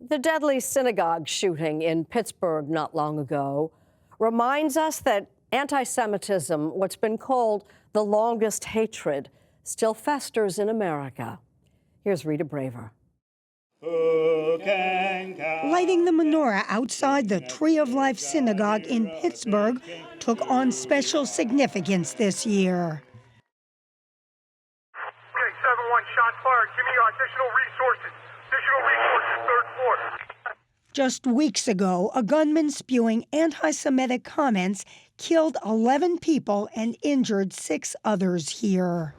The deadly synagogue shooting in Pittsburgh not long ago reminds us that anti-Semitism, what's been called the longest hatred, still festers in America. Here's Rita Braver. Lighting the menorah outside the Tree of Life Synagogue in Pittsburgh took on special significance this year. Okay, 7-1, shot fired. Give me additional resources. Third floor. Just weeks ago, a gunman spewing anti-Semitic comments killed 11 people and injured 6 others here.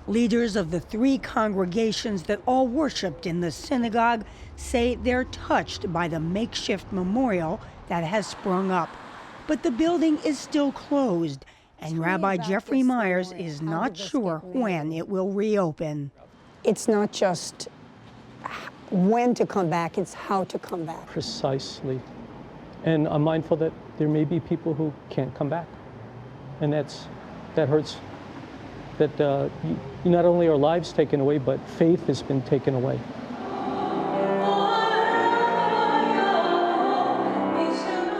Leaders of the 3 congregations that all worshiped in the synagogue say they're touched by the makeshift memorial that has sprung up. But the building is still closed, and Rabbi Jeffrey Meyers is not sure when it will reopen. It's not just when to come back, it's how to come back. Precisely. And I'm mindful that there may be people who can't come back. And that hurts. That not only are lives taken away, but faith has been taken away.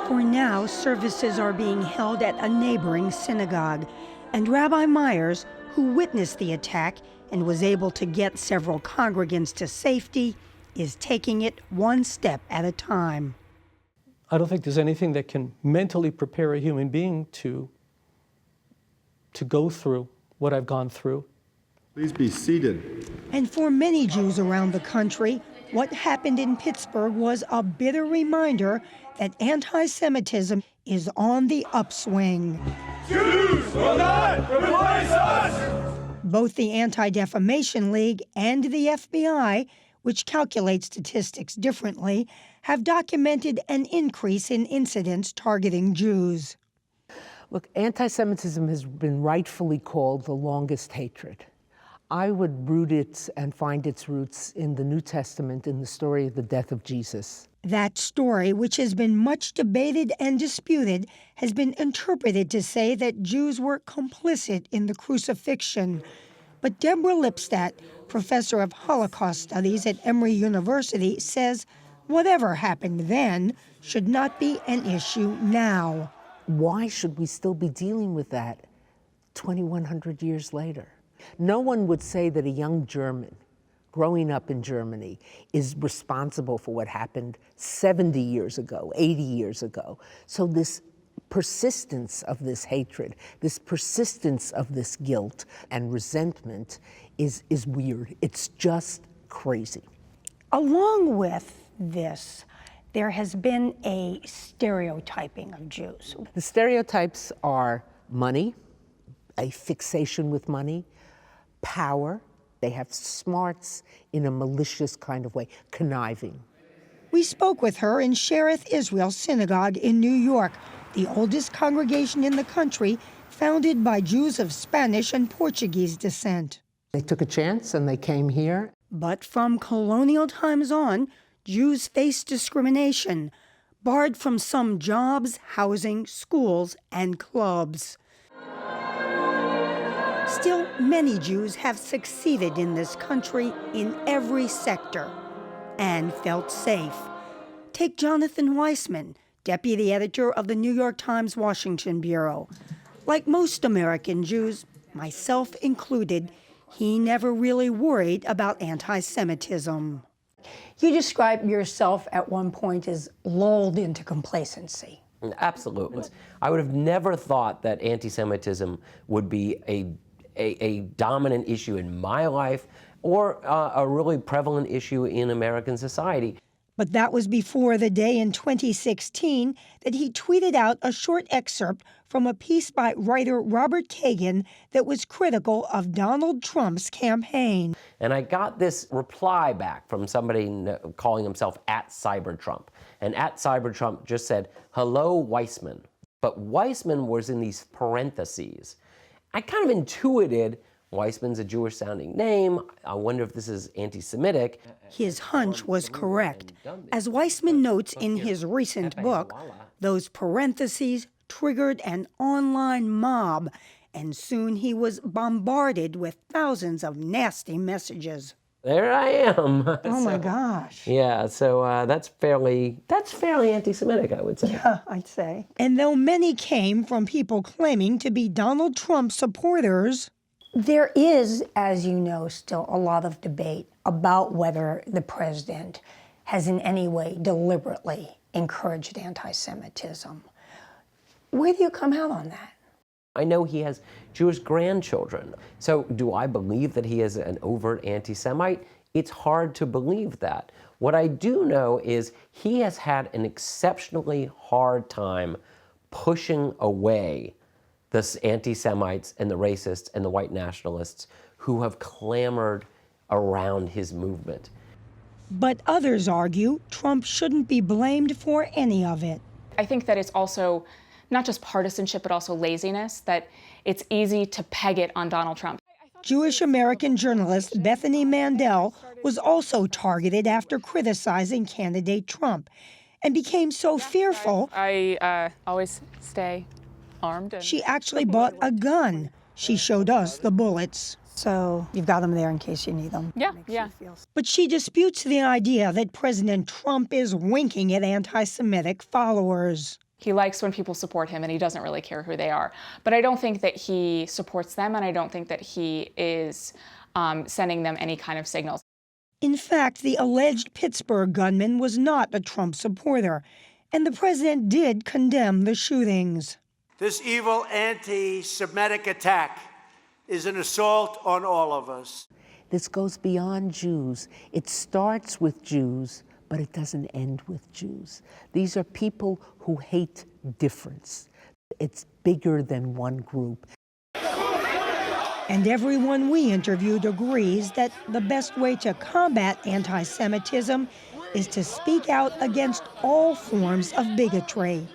For now, services are being held at a neighboring synagogue, and Rabbi Meyers, who witnessed the attack and was able to get several congregants to safety, is taking it one step at a time. I don't think there's anything that can mentally prepare a human being to go through what I've gone through. Please be seated. And for many Jews around the country, what happened in Pittsburgh was a bitter reminder that anti-Semitism is on the upswing. Jews will not replace us! Both the Anti-Defamation League and the FBI, which calculate statistics differently, have documented an increase in incidents targeting Jews. Look, anti-Semitism has been rightfully called the longest hatred. I would root it and find its roots in the New Testament, in the story of the death of Jesus. That story, which has been much debated and disputed, has been interpreted to say that Jews were complicit in the crucifixion. But Deborah Lipstadt, professor of Holocaust Studies at Emory University, says whatever happened then should not be an issue now. Why should we still be dealing with that 2,100 years later? No one would say that a young German growing up in Germany is responsible for what happened 70 years ago, 80 years ago. So this persistence of this hatred, this persistence of this guilt and resentment is weird. It's just crazy. Along with this, there has been a stereotyping of Jews. The stereotypes are money, a fixation with money, power. They have smarts in a malicious kind of way, conniving. We spoke with her in Shereth Israel Synagogue in New York, the oldest congregation in the country, founded by Jews of Spanish and Portuguese descent. They took a chance and they came here. But from colonial times on, Jews faced discrimination, barred from some jobs, housing, schools, and clubs. Still, many Jews have succeeded in this country in every sector and felt safe. Take Jonathan Weisman, deputy editor of the New York Times Washington Bureau. Like most American Jews, myself included, he never really worried about anti-Semitism. You described yourself at one point as lulled into complacency. Absolutely. I would have never thought that anti-Semitism would be a dominant issue in my life or a really prevalent issue in American society. But that was before the day in 2016 that he tweeted out a short excerpt from a piece by writer Robert Kagan that was critical of Donald Trump's campaign. And I got this reply back from somebody calling himself @CyberTrump. And @CyberTrump just said, "Hello, Weisman." But Weisman was in these parentheses. I kind of intuited Weisman's a Jewish-sounding name. I wonder if this is anti-Semitic. His hunch was correct. As Weisman notes in his recent book, those parentheses triggered an online mob, and soon he was bombarded with thousands of nasty messages. There I am. Oh my gosh. Yeah, so that's fairly anti-Semitic, I would say. Yeah, I'd say. And though many came from people claiming to be Donald Trump supporters, There is, as you know, still a lot of debate about whether the president has in any way deliberately encouraged anti-Semitism. Where do you come out on that? I know he has Jewish grandchildren. So do I believe that he is an overt anti-Semite? It's hard to believe that. What I do know is he has had an exceptionally hard time pushing away the anti-Semites and the racists and the white nationalists who have clamored around his movement. but others argue Trump shouldn't be blamed for any of it. I think that it's also not just partisanship, but also laziness, that it's easy to peg it on Donald Trump. Jewish American journalist Bethany Mandel was also targeted after criticizing candidate Trump and became so fearful I always stay armed. she actually bought a gun. She showed us the bullets. So you've got them there in case you need them. Yeah. But she disputes the idea that President Trump is winking at anti-Semitic followers. He likes when people support him, and he doesn't really care who they are. But I don't think that he supports them, and I don't think that he is sending them any kind of signals. In fact, the alleged Pittsburgh gunman was not a Trump supporter, and the president did condemn the shootings. This evil anti-Semitic attack is an assault on all of us. This goes beyond Jews. It starts with Jews, but it doesn't end with Jews. These are people who hate difference. It's bigger than one group. And everyone we interviewed agrees that the best way to combat anti-Semitism is to speak out against all forms of bigotry.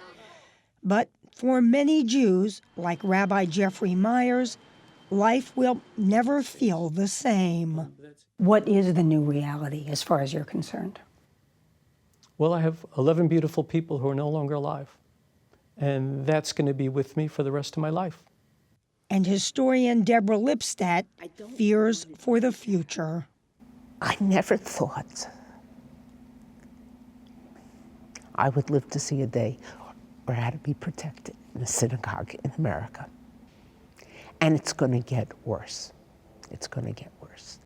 But for many Jews, like Rabbi Jeffrey Meyers, life will never feel the same. What is the new reality as far as you're concerned? Well, I have 11 beautiful people who are no longer alive, and that's going to be with me for the rest of my life. And historian Deborah Lipstadt fears for the future. I never thought I would live to see a day where I had to be protected in a synagogue in America. And it's going to get worse. It's going to get worse.